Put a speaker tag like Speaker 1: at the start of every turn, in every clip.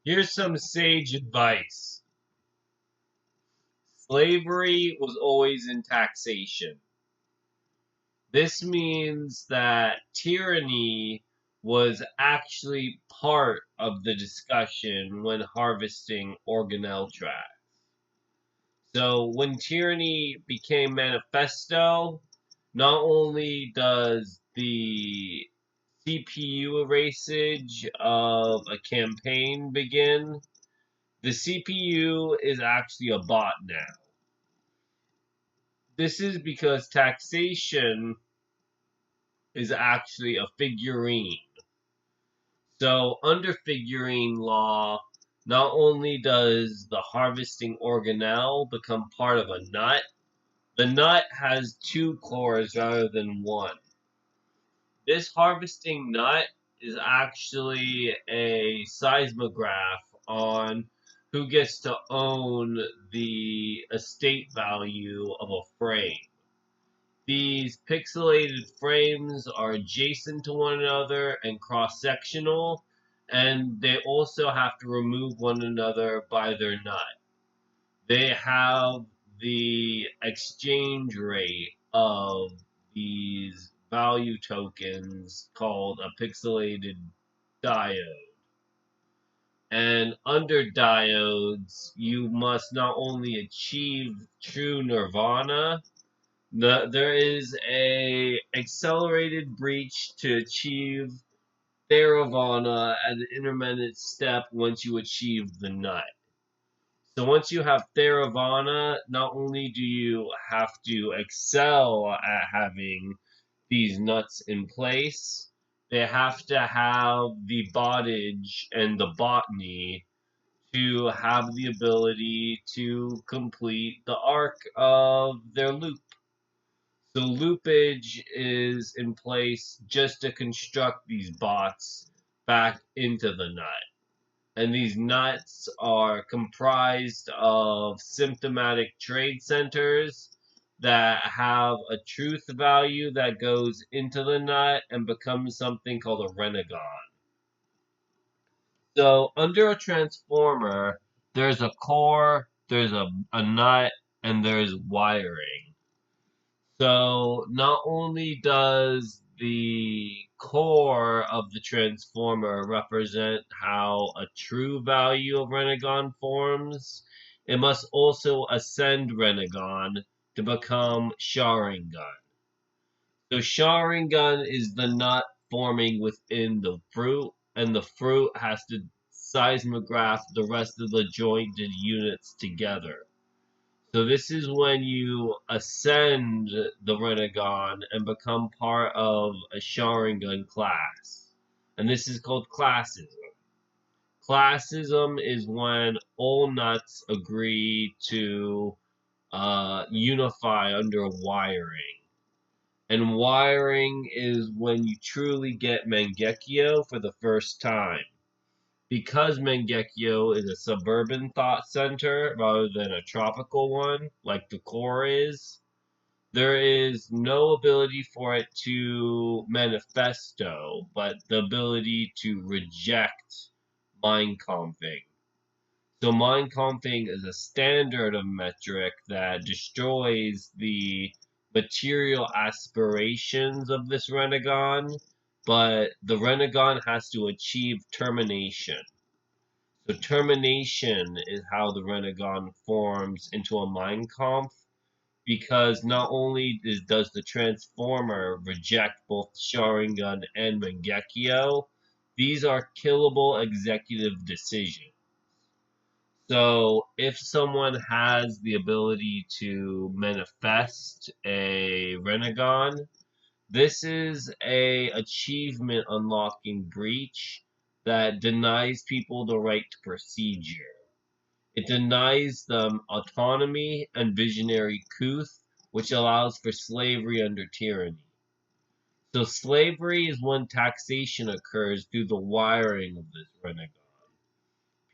Speaker 1: Here's some sage advice. Slavery was always in taxation. This means that tyranny was actually part of the discussion when harvesting organelle tracts. So when tyranny became manifesto, not only does the CPU erasage of a campaign begin, the CPU is actually a bot now. This is because taxation is actually a figurine. So, under figurine law, not only does the harvesting organelle become part of a nut, the nut has two cores rather than one. This harvesting nut is actually a seismograph on who gets to own the estate value of a frame. These pixelated frames are adjacent to one another and cross-sectional, and they also have to remove one another by their nut. They have the exchange rate of these value tokens called a pixelated diode. And under diodes, you must not only achieve true nirvana, there is a accelerated breach to achieve Theravana at an intermittent step once you achieve the nut. So once you have Theravana, not only do you have to excel at having these nuts in place, they have to have the bottage and the botany to have the ability to complete the arc of their loop. So loopage is in place just to construct these bots back into the nut. And these nuts are comprised of symptomatic trade centers that have a truth value that goes into the nut and becomes something called a renegon. So under a transformer, there's a core, there's a nut, and there's wiring. So not only does the core of the transformer represent how a true value of Renegon forms, it must also ascend Renegon to become Sharingan. So Sharingan is the nut forming within the fruit, and the fruit has to seismograph the rest of the jointed units together. So this is when you ascend the Renegon and become part of a Sharingan class. And this is called classism. Classism is when all nuts agree to unify under wiring. And wiring is when you truly get Mangekyo for the first time. Because Mangekyo is a suburban thought center rather than a tropical one, like the core is, there is no ability for it to manifesto, but the ability to reject mind comping. So mind comping is a standard of metric that destroys the material aspirations of this Renegon, but the Renegon has to achieve termination. So termination is how the Renegon forms into a Mind Conf, because not only does the Transformer reject both Sharingan and Mangekyo, these are killable executive decisions. So if someone has the ability to manifest a Renegon, this is a achievement unlocking breach that denies people the right to procedure. It denies them autonomy and visionary couth, which allows for slavery under tyranny. So slavery is when taxation occurs through the wiring of this Renegon.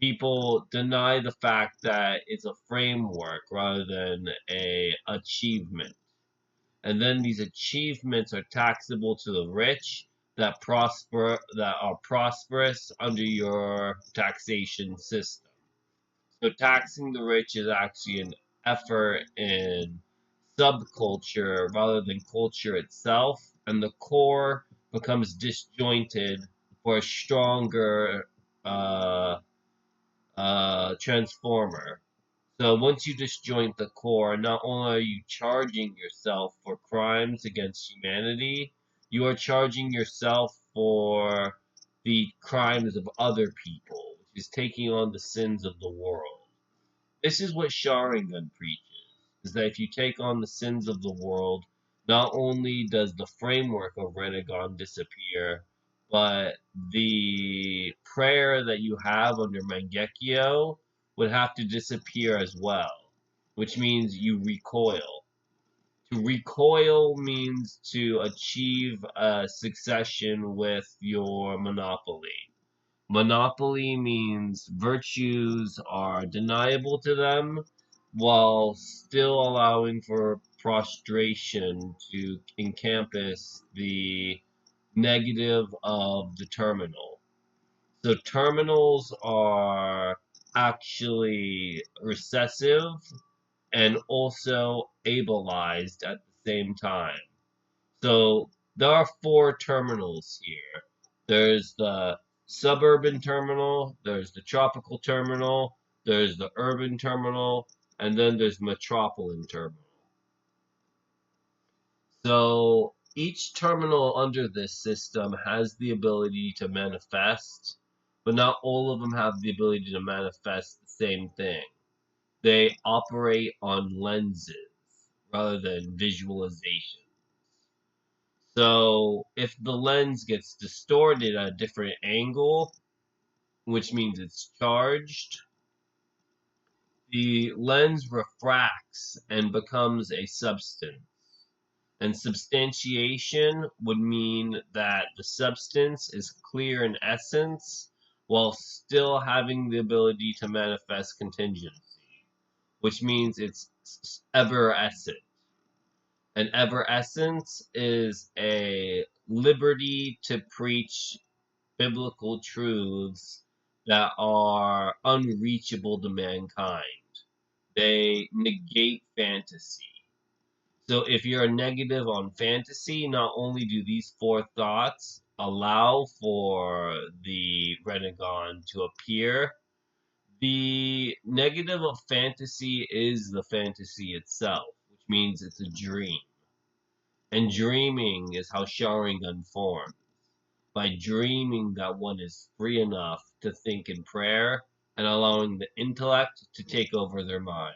Speaker 1: People deny the fact that it's a framework rather than a achievement. And then these achievements are taxable to the rich, that are prosperous under your taxation system. So taxing the rich is actually an effort in subculture rather than culture itself, and the core becomes disjointed for a stronger uh, transformer. So once you disjoint the core, not only are you charging yourself for crimes against humanity, you are charging yourself for the crimes of other people, which is taking on the sins of the world. This is what Sharingan preaches, is that if you take on the sins of the world, not only does the framework of Renegon disappear, but the prayer that you have under Mangekyo would have to disappear as well, which means you recoil. To recoil means to achieve a succession with your monopoly. Monopoly means virtues are deniable to them while still allowing for prostration to encompass the negative of the terminal. So terminals are actually recessive and also ableized at the same time. So there are four terminals here. There's the suburban terminal, there's the tropical terminal, there's the urban terminal, and then there's metropolitan terminal. So each terminal under this system has the ability to manifest, but not all of them have the ability to manifest the same thing. They operate on lenses rather than visualization. So if the lens gets distorted at a different angle, which means it's charged, the lens refracts and becomes a substance. And substantiation would mean that the substance is clear in essence while still having the ability to manifest contingency, which means it's ever-essent. An ever-essence is a liberty to preach biblical truths that are unreachable to mankind. They negate fantasy. So if you're negative on fantasy, not only do these four thoughts allow for the Renegon to appear, the negative of fantasy is the fantasy itself, which means it's a dream. And dreaming is how Sharingan forms, by dreaming that one is free enough to think in prayer and allowing the intellect to take over their mind.